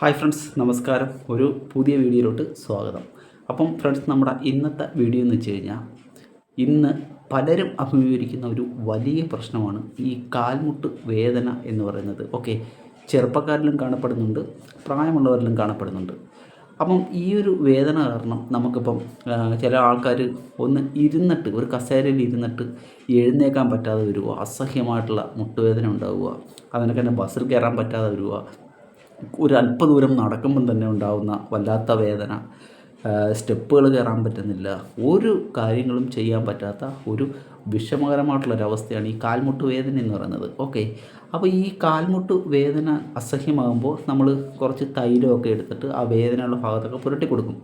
Hi friends, നമസ്കാരം. ഒരു പുതിയ വീഡിയോയിലോട്ട് സ്വാഗതം. അപ്പം ഫ്രണ്ട്സ്, നമ്മുടെ ഇന്നത്തെ വീഡിയോ എന്ന് വെച്ച് കഴിഞ്ഞാൽ, ഇന്ന് പലരും അഭിമുഖീകരിക്കുന്ന ഒരു വലിയ പ്രശ്നമാണ് ഈ കാൽമുട്ട് വേദന എന്ന് പറയുന്നത്. ഓക്കെ, ചെറുപ്പക്കാരിലും കാണപ്പെടുന്നുണ്ട്, പ്രായമുള്ളവരിലും കാണപ്പെടുന്നുണ്ട്. അപ്പം ഈ ഒരു വേദന കാരണം നമുക്കിപ്പം ചില ആൾക്കാർ ഒന്ന് ഇരുന്നിട്ട്, ഒരു കസേരയിൽ ഇരുന്നിട്ട് എഴുന്നേക്കാൻ പറ്റാതെ വരിക, അസഹ്യമായിട്ടുള്ള മുട്ടുവേദന ഉണ്ടാവുക, അതിനൊക്കെ തന്നെ ബസ്സിൽ കയറാൻ പറ്റാതെ വരിക, ഒരു അല്പദൂരം നടക്കുമ്പം തന്നെ ഉണ്ടാകുന്ന വല്ലാത്ത വേദന, സ്റ്റെപ്പുകൾ കയറാൻ പറ്റുന്നില്ല, ഒരു കാര്യങ്ങളും ചെയ്യാൻ പറ്റാത്ത ഒരു വിഷമകരമായിട്ടുള്ളൊരവസ്ഥയാണ് ഈ കാൽമുട്ട് വേദന എന്ന് പറയുന്നത്. ഓക്കെ, അപ്പോൾ ഈ കാൽമുട്ട് വേദന അസഹ്യമാകുമ്പോൾ നമ്മൾ കുറച്ച് തൈലമൊക്കെ എടുത്തിട്ട് ആ വേദനയുള്ള ഭാഗത്തൊക്കെ പുരട്ടി കൊടുക്കും.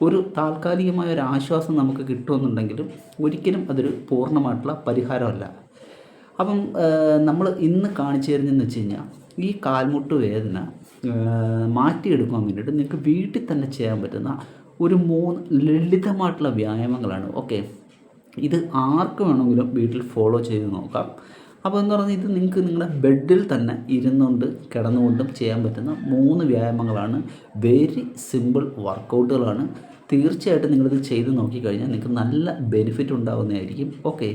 ഒരു താൽക്കാലികമായ ഒരു ആശ്വാസം നമുക്ക് കിട്ടുമെന്നുണ്ടെങ്കിലും ഒരിക്കലും അതൊരു പൂർണ്ണമായിട്ടുള്ള പരിഹാരമല്ല. അപ്പം നമ്മൾ ഇന്ന് കാണിച്ചു തരുന്നതെന്ന് വെച്ച് കഴിഞ്ഞാൽ, ഈ കാൽമുട്ട് വേദന മാറ്റിയെടുക്കാൻ വേണ്ടിയിട്ട് നിങ്ങൾക്ക് വീട്ടിൽ തന്നെ ചെയ്യാൻ പറ്റുന്ന ഒരു 3 ലളിതമായിട്ടുള്ള വ്യായാമങ്ങളാണ്. ഓക്കെ, ഇത് ആർക്ക് വേണമെങ്കിലും വീട്ടിൽ ഫോളോ ചെയ്ത് നോക്കാം. അപ്പോൾ എന്ന് പറഞ്ഞാൽ ഇത് നിങ്ങൾക്ക് നിങ്ങളുടെ ബെഡിൽ തന്നെ ഇരുന്നുകൊണ്ട് കിടന്നുകൊണ്ടും ചെയ്യാൻ പറ്റുന്ന 3 വ്യായാമങ്ങളാണ്. Very simple വർക്കൗട്ടുകളാണ്. തീർച്ചയായിട്ടും നിങ്ങളിത് ചെയ്ത് നോക്കിക്കഴിഞ്ഞാൽ നിങ്ങൾക്ക് നല്ല ബെനിഫിറ്റ് ഉണ്ടാകുന്നതായിരിക്കും. ഓക്കെ,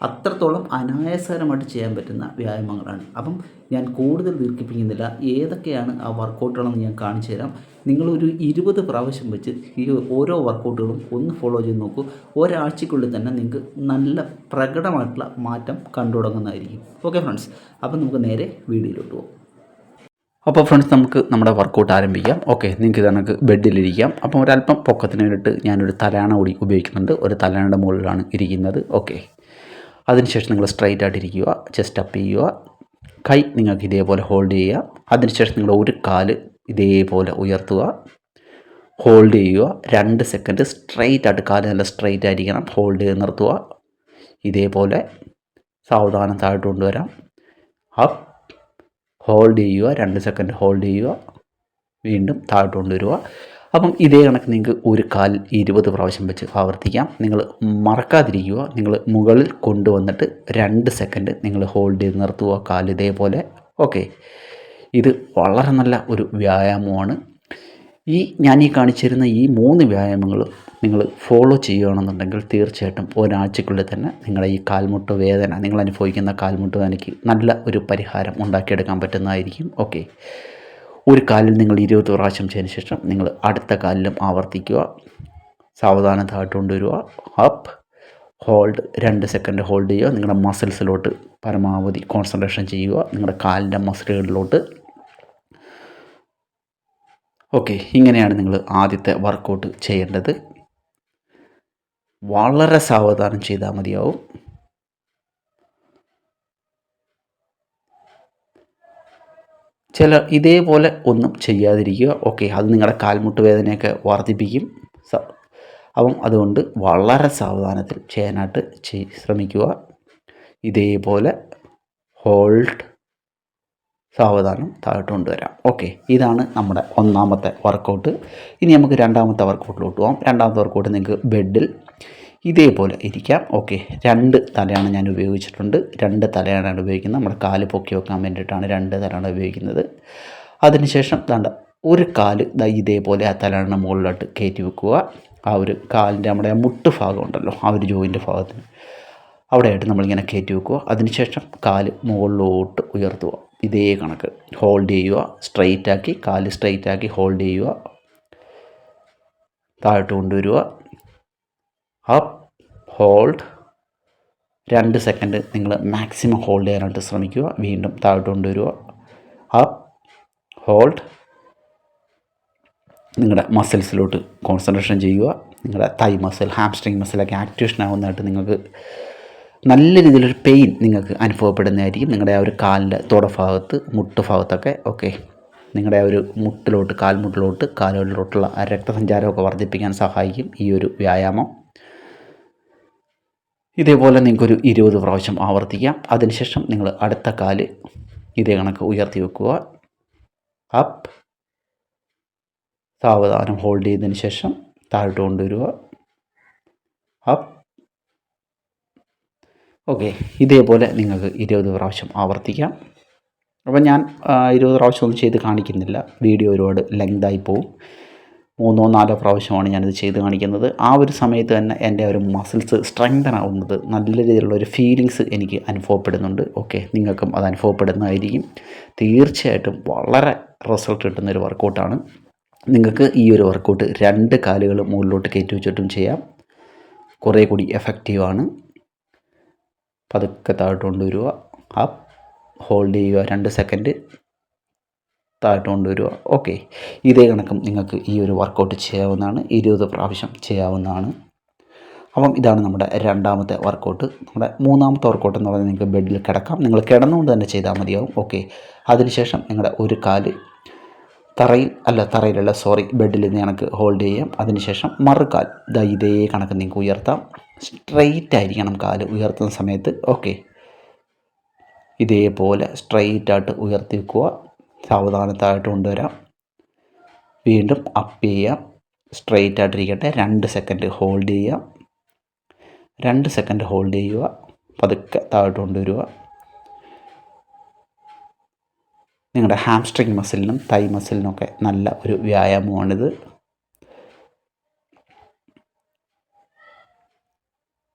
അത്രത്തോളം അനായാസകരമായിട്ട് ചെയ്യാൻ പറ്റുന്ന വ്യായാമങ്ങളാണ്. അപ്പം ഞാൻ കൂടുതൽ ദീർഘിപ്പിക്കുന്നില്ല. ഏതൊക്കെയാണ് ആ വർക്കൗട്ടുകളെന്ന് ഞാൻ കാണിച്ചു തരാം. നിങ്ങളൊരു 20 പ്രാവശ്യം വെച്ച് ഈ ഓരോ വർക്കൗട്ടുകളും ഒന്ന് ഫോളോ ചെയ്ത് നോക്കൂ. ഒരാഴ്ചയ്ക്കുള്ളിൽ തന്നെ നിങ്ങൾക്ക് നല്ല പ്രകടമായിട്ടുള്ള മാറ്റം കണ്ടു തുടങ്ങുന്നതായിരിക്കും. ഓക്കെ ഫ്രണ്ട്സ്, അപ്പം നമുക്ക് നേരെ വീഡിയോയിലോട്ട് പോകാം. അപ്പോൾ ഫ്രണ്ട്സ്, നമുക്ക് നമ്മുടെ വർക്കൗട്ട് ആരംഭിക്കാം. ഓക്കെ, നിങ്ങൾക്ക് ഇതണക്ക് ബെഡിലിരിക്കാം. അപ്പം ഒരല്പം പൊക്കത്തിന് വേണ്ടിയിട്ട് ഞാനൊരു തലയണ കൂടി ഉപയോഗിക്കുന്നുണ്ട്. ഒരു തലയണയുടെ മുകളിലാണ് ഇരിക്കുന്നത്. ഓക്കെ, അതിനുശേഷം നിങ്ങൾ സ്ട്രൈറ്റ് ആയിട്ടിരിക്കുക, ചെസ്റ്റ് അപ്പ് ചെയ്യുക, കൈ നിങ്ങൾക്ക് ഇതേപോലെ ഹോൾഡ് ചെയ്യുക. അതിനുശേഷം നിങ്ങൾ ഒരു കാല് ഇതേപോലെ ഉയർത്തുക, ഹോൾഡ് ചെയ്യുക. 2 സെക്കൻഡ് സ്ട്രൈറ്റ് ആയിട്ട്, കാല് നല്ല സ്ട്രൈറ്റ് ആയിരിക്കണം, ഹോൾഡ് ചെയ്ത് നിർത്തുക. ഇതേപോലെ സാവധാനം താഴോട്ട് കൊണ്ടുവരാം. അപ്പ്, ഹോൾഡ് ചെയ്യുക, 2 സെക്കൻഡ് ഹോൾഡ് ചെയ്യുക, വീണ്ടും താഴോട്ട് കൊണ്ടുവരിക. അപ്പം ഇതേ കണക്ക് നിങ്ങൾക്ക് ഒരു കാൽ 20 പ്രാവശ്യം വെച്ച് ആവർത്തിക്കാം. നിങ്ങൾ മറക്കാതിരിക്കുക, നിങ്ങൾ മുകളിൽ കൊണ്ടുവന്നിട്ട് 2 സെക്കൻഡ് നിങ്ങൾ ഹോൾഡ് ചെയ്ത് നിർത്തുക, കാൽ ഇതേപോലെ. ഓക്കെ, ഇത് വളരെ നല്ല ഒരു വ്യായാമമാണ്. ഞാൻ കാണിച്ചിരുന്ന ഈ 3 വ്യായാമങ്ങളും നിങ്ങൾ ഫോളോ ചെയ്യുകയാണെന്നുണ്ടെങ്കിൽ തീർച്ചയായിട്ടും ഒരാഴ്ചക്കുള്ളിൽ തന്നെ നിങ്ങളുടെ ഈ കാൽമുട്ട് വേദന, നിങ്ങൾ അനുഭവിക്കുന്ന കാൽമുട്ട് വേദനയ്ക്ക് നല്ല ഒരു പരിഹാരം ഉണ്ടാക്കിയെടുക്കാൻ പറ്റുന്നതായിരിക്കും. ഓക്കെ, ഒരു കാലിൽ നിങ്ങൾ 20 പ്രാവശ്യം ചെയ്തതിന് ശേഷം നിങ്ങൾ അടുത്ത കാലിലും ആവർത്തിക്കുക. സാവധാനം താഴോട്ട് കൊണ്ടുവരിക, അപ്പ്, ഹോൾഡ്, 2 സെക്കൻഡ് ഹോൾഡ് ചെയ്യുക. നിങ്ങളുടെ മസിൽസിലോട്ട് പരമാവധി കോൺസെൻട്രേഷൻ ചെയ്യുക, നിങ്ങളുടെ കാലിൻ്റെ മസിലുകളിലോട്ട്. ഓക്കെ, ഇങ്ങനെയാണ് നിങ്ങൾ ആദ്യത്തെ വർക്കൗട്ട് ചെയ്യേണ്ടത്. വളരെ സാവധാനം ചെയ്താൽ മതിയാവും. ഇതേപോലെ ഒന്നും ചെയ്യാതിരിക്കുക. ഓക്കെ, അത് നിങ്ങളുടെ കാൽമുട്ട് വേദനയൊക്കെ വർദ്ധിപ്പിക്കും. അപ്പം അതുകൊണ്ട് വളരെ സാവധാനത്തിൽ ചെയ്യാനായിട്ട് ശ്രമിക്കുക. ഇതേപോലെ ഹോൾഡ്, സാവധാനം താഴോട്ട് കൊണ്ടുവരാം. ഓക്കെ, ഇതാണ് നമ്മുടെ ഒന്നാമത്തെ വർക്കൗട്ട്. ഇനി നമുക്ക് രണ്ടാമത്തെ വർക്കൗട്ടിലോട്ട് പോകാം. രണ്ടാമത്തെ വർക്കൗട്ട് നിങ്ങൾക്ക് ബെഡിൽ ഇതേപോലെ ഇരിക്കാം. ഓക്കെ, 2 തലയാണ് ഞാൻ ഉപയോഗിച്ചിട്ടുണ്ട്. 2 തലയാണ് ഉപയോഗിക്കുന്നത്. നമ്മുടെ കാല് പൊക്കി വെക്കാൻ വേണ്ടിയിട്ടാണ് 2 തലയാണ് ഉപയോഗിക്കുന്നത്. അതിനുശേഷം ഒരു കാല് ഇതേപോലെ ആ തലയുടെ മുകളിലോട്ട് കയറ്റി വെക്കുക. ആ ഒരു കാലിൻ്റെ നമ്മുടെ മുട്ട് ഭാഗം ഉണ്ടല്ലോ, ആ ഒരു ജോയിൻ്റെ ഭാഗത്തിന് അവിടെയായിട്ട് നമ്മളിങ്ങനെ കയറ്റി വെക്കുക. അതിനുശേഷം കാല് മുകളിലോട്ട് ഉയർത്തുക. ഇതേ കണക്ക് ഹോൾഡ് ചെയ്യുക, സ്ട്രെയിറ്റ് ആക്കി, കാല് സ്ട്രെയിറ്റ് ആക്കി ഹോൾഡ് ചെയ്യുക, താഴോട്ട് കൊണ്ടുവരിക, അപ്പ്, ഹോൾഡ്, 2 സെക്കൻഡ് നിങ്ങൾ മാക്സിമം ഹോൾഡ് ചെയ്യാനായിട്ട് ശ്രമിക്കുക. വീണ്ടും താഴോട്ട് കൊണ്ടുവരിക, അപ്പ്, ഹോൾഡ്. നിങ്ങളുടെ മസിൽസിലോട്ട് കോൺസെൻട്രേഷൻ ചെയ്യുക. നിങ്ങളുടെ തൈ മസിൽ, ഹാംസ്ട്രിങ് മസിലൊക്കെ ആക്ടിവേഷൻ ആകുന്നതായിട്ട് നിങ്ങൾക്ക് നല്ല രീതിയിലൊരു പെയിൻ നിങ്ങൾക്ക് അനുഭവപ്പെടുന്നതായിരിക്കും. നിങ്ങളുടെ ആ ഒരു കാലിൻ്റെ തുടഭാഗത്ത്, മുട്ട് ഭാഗത്തൊക്കെ. ഓക്കെ, നിങ്ങളുടെ ആ ഒരു മുട്ടിലോട്ട്, കാൽമുട്ടിലോട്ട്, കാലുകളിലോട്ടുള്ള രക്തസഞ്ചാരമൊക്കെ വർദ്ധിപ്പിക്കാൻ സഹായിക്കും ഈ ഒരു വ്യായാമം. ഇതേപോലെ നിങ്ങൾക്കൊരു 20 പ്രാവശ്യം ആവർത്തിക്കാം. അതിനുശേഷം നിങ്ങൾ അടുത്ത കാല് ഇതേ കണക്ക് ഉയർത്തി വെക്കുക, അപ്പ്, സാവധാനം ഹോൾഡ് ചെയ്തതിന് ശേഷം താഴോട്ട് കൊണ്ടുവരിക, അപ്പ്. ഓക്കെ, ഇതേപോലെ നിങ്ങൾക്ക് 20 പ്രാവശ്യം ആവർത്തിക്കാം. അപ്പോൾ ഞാൻ 20 പ്രാവശ്യം ഒന്നും ചെയ്ത് കാണിക്കുന്നില്ല, വീഡിയോ ഒരുപാട് ലെങ്തായി പോവും. 3-4 പ്രാവശ്യമാണ് ഞാനിത് ചെയ്ത് കാണിക്കുന്നത്. ആ ഒരു സമയത്ത് തന്നെ എൻ്റെ ഒരു മസിൽസ് സ്ട്രെങ്തൻ ആവുന്നത് നല്ല രീതിയിലുള്ളൊരു ഫീലിങ്സ് എനിക്ക് അനുഭവപ്പെടുന്നുണ്ട്. ഓക്കെ, നിങ്ങൾക്കും അത് അനുഭവപ്പെടുന്നതായിരിക്കും. തീർച്ചയായിട്ടും വളരെ റിസൾട്ട് കിട്ടുന്നൊരു വർക്കൗട്ടാണ്. നിങ്ങൾക്ക് ഈ ഒരു വർക്കൗട്ട് 2 കാലുകൾ മുകളിലോട്ട് കയറ്റി വെച്ചിട്ടും ചെയ്യാം. കുറേ കൂടി എഫക്റ്റീവാണ്. പതുക്കെ താഴോട്ട് കൊണ്ടുവരിക, അപ്പ് ഹോൾഡ് ചെയ്യുക 2 സെക്കൻഡ്, താഴോട്ട് കൊണ്ടുവരിക. ഓക്കെ, ഇതേ കണക്കും നിങ്ങൾക്ക് ഈ ഒരു വർക്കൗട്ട് ചെയ്യാവുന്നതാണ്. 20 പ്രാവശ്യം ചെയ്യാവുന്നതാണ്. അപ്പം ഇതാണ് നമ്മുടെ രണ്ടാമത്തെ വർക്കൗട്ട്. നമ്മുടെ മൂന്നാമത്തെ വർക്കൗട്ട് എന്ന് പറയുന്നത് നിങ്ങൾക്ക് ബെഡിൽ കിടക്കാം, നിങ്ങൾ കിടന്നുകൊണ്ട് തന്നെ ചെയ്താൽ മതിയാവും. ഓക്കെ, അതിനുശേഷം നിങ്ങളുടെ ഒരു കാല് ബെഡിൽ നിന്ന് കണക്ക് ഹോൾഡ് ചെയ്യാം. അതിനുശേഷം മറുകാൽ ഇതേ കണക്ക് നിങ്ങൾക്ക് ഉയർത്താം. സ്ട്രെയിറ്റ് ആയിരിക്കണം കാല് ഉയർത്തുന്ന സമയത്ത്. ഓക്കെ, ഇതേപോലെ സ്ട്രെയിറ്റായിട്ട് ഉയർത്തി വെക്കുക. സാവധാനത്തായിട്ട് കൊണ്ടുവരാം. വീണ്ടും അപ്പ് ചെയ്യാം. സ്ട്രെയിറ്റ് ആയിട്ടിരിക്കട്ടെ. 2 സെക്കൻഡ് ഹോൾഡ് ചെയ്യാം. 2 സെക്കൻഡ് ഹോൾഡ് ചെയ്യുക. പതുക്കെ താഴോട്ട് കൊണ്ടുവരിക. നിങ്ങളുടെ ഹാംസ്ട്രിങ് മസിലിനും തൈ മസിലിനൊക്കെ നല്ല ഒരു വ്യായാമമാണിത്.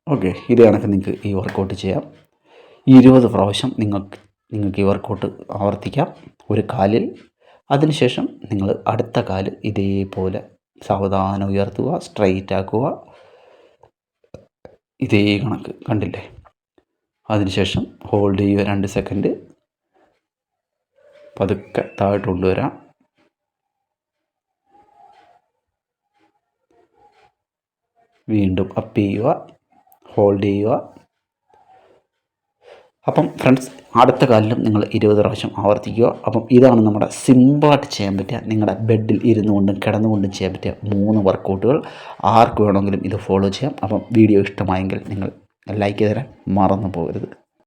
ഓക്കെ, ഇത് കണക്ക് നിങ്ങൾക്ക് ഈ വർക്കൗട്ട് ചെയ്യാം. 20 പ്രാവശ്യം നിങ്ങൾക്ക് ഈ വർക്കൗട്ട് ആവർത്തിക്കാം ഒരു കാലിൽ. അതിനുശേഷം നിങ്ങൾ അടുത്ത കാല് ഇതേപോലെ സാവധാനം ഉയർത്തുക, സ്ട്രെയിറ്റ് ആക്കുക. ഇതേ കണക്ക് കണ്ടില്ലേ? അതിനുശേഷം ഹോൾഡ് ചെയ്യുക 2 സെക്കൻഡ്. പതുക്കെ താഴോട്ട് കൊണ്ടുവരാം. വീണ്ടും അപ്പ് ചെയ്യുക, ഹോൾഡ് ചെയ്യുക. അപ്പം ഫ്രണ്ട്സ്, അടുത്ത കാലിലും നിങ്ങൾ 20 പ്രാവശ്യം ആവർത്തിക്കുക. അപ്പം ഇതാണ് നമ്മുടെ സിമ്പിളായിട്ട് ചെയ്യാൻ പറ്റിയ, നിങ്ങളുടെ ബെഡിൽ ഇരുന്നു കൊണ്ടും കിടന്നുകൊണ്ടും ചെയ്യാൻ പറ്റിയ 3 വർക്കൗട്ടുകൾ. ആർക്ക് വേണമെങ്കിലും ഇത് ഫോളോ ചെയ്യാം. അപ്പം വീഡിയോ ഇഷ്ടമായെങ്കിൽ നിങ്ങൾ ലൈക്ക് തരാൻ മറന്നു പോകരുത്.